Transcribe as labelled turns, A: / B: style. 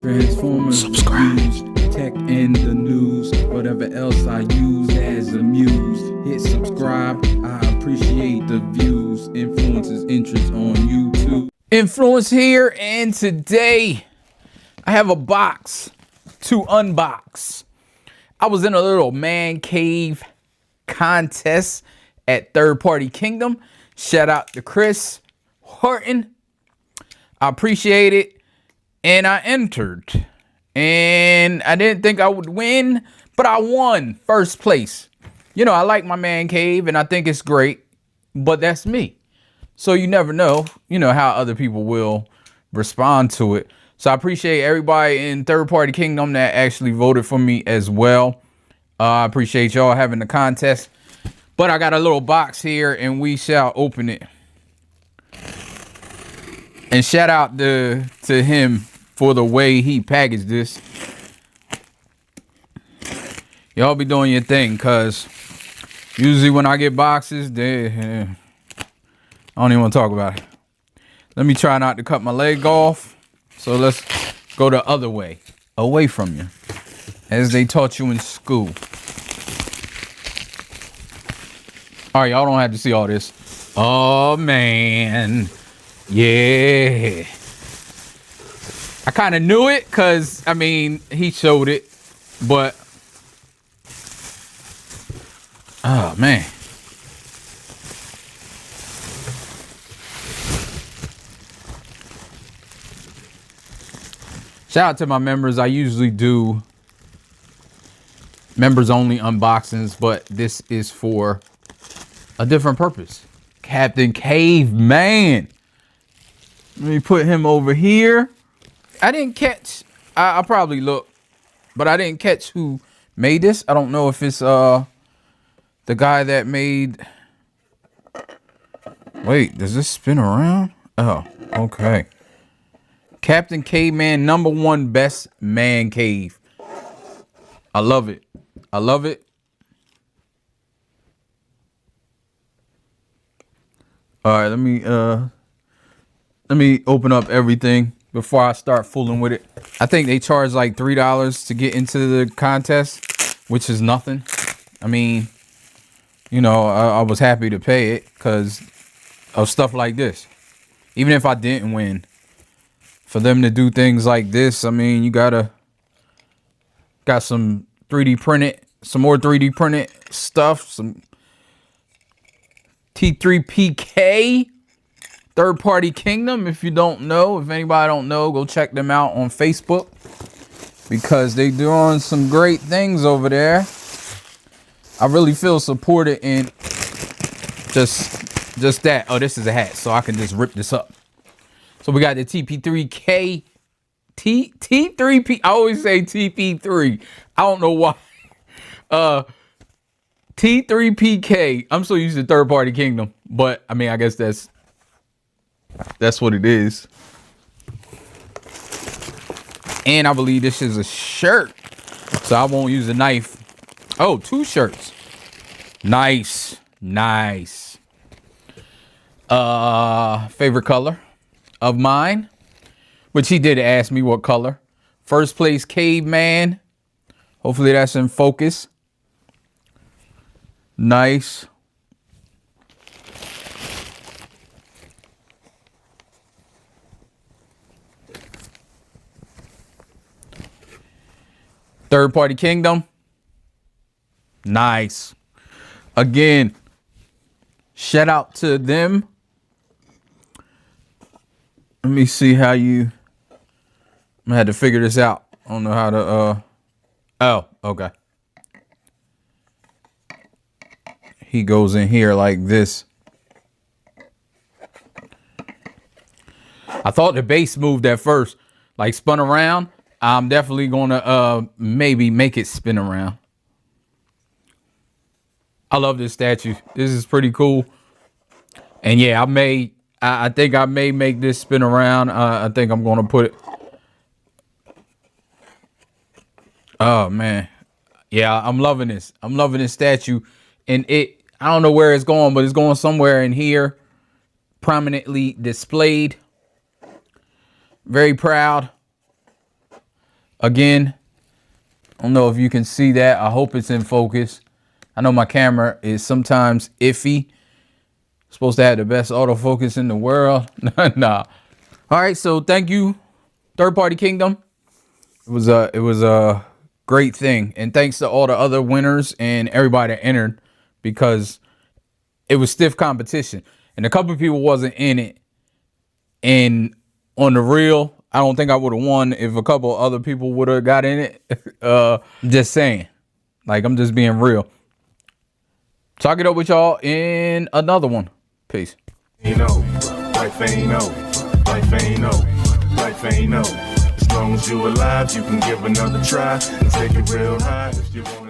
A: Transformers, subscribe. Tech in the news, whatever else I use as a muse. Hit subscribe, I appreciate the views. Influences interest on YouTube. Influence here, and today I have a box to unbox. I was in a little man cave contest at Third Party Kingdom. Shout out to Chris Horton. I appreciate it. And I entered. And I didn't think I would win, but I won first place. You know, I like my man cave and I think it's great, but that's me. So you never know, how other people will respond to it. So I appreciate everybody in Third Party Kingdom that actually voted for me as well. I appreciate y'all having the contest. But I got a little box here and we shall open it. And shout out to him for the way he packaged this. Y'all be doing your thing, because usually when I get boxes, I don't even want to talk about it. Let me try not to cut my leg off. So let's go the other way, away from you, as they taught you in school. All right, y'all don't have to see all this. Oh, man. Yeah. I kind of knew it because, I mean, he showed it, but, oh, man. Shout out to my members. I usually do members only unboxings, but this is for a different purpose. Captain Caveman. Let me put him over here. I didn't catch, I probably look, but I didn't catch who made this. I don't know if it's the guy that made, wait, does this spin around? Oh, okay. Captain Caveman, #1 best man cave. I love it. I love it. All right, let me open up everything before I start fooling with it. I think they charge like $3 to get into the contest, which is nothing. I mean, I was happy to pay it because of stuff like this. Even if I didn't win, for them to do things like this, I mean, you got some 3D printed, some more 3D printed stuff, some T3PK. Third Party Kingdom. If you don't know, if anybody don't know, go check them out on Facebook, because they doing some great things over there. I really feel supported in just that. Oh, this is a hat, so I can just rip this up. So we got the TP3K, T3P. I always say TP3. I don't know why. T3PK. I'm so used to Third Party Kingdom, but I mean, I guess that's what it is. And I believe this is a shirt, so I won't use a knife. Oh, 2 shirts. Nice. Favorite color of mine, which he did ask me what color. First place, Caveman. Hopefully that's in focus. Nice. Third Party Kingdom. Nice. Again, shout out to them. Let me see how I'm gonna have to figure this out. I don't know how to, oh, okay. He goes in here like this. I thought the base moved at first, like spun around. I'm definitely gonna maybe make it spin around. I love this statue. This is pretty cool. And yeah, I think I may make this spin around. I think I'm gonna put it. Oh man. Yeah, I'm loving this. I'm loving this statue. And I don't know where it's going, but it's going somewhere in here. Prominently displayed. Very proud. Again, I don't know if you can see that. I hope it's in focus. I know my camera is sometimes iffy. Supposed to have the best autofocus in the world. Nah. All right, so thank you, Third Party Kingdom. It was a great thing, and thanks to all the other winners and everybody that entered, because it was stiff competition, and a couple of people wasn't in it. And on the real, I don't think I would have won if a couple of other people would have got in it. Just saying, like, I'm just being real. Talk it up with y'all in another one. Peace.
B: Ain't no, life ain't no, life ain't no, life ain't no. As long as you alive, you can give another try and take it real high if you want.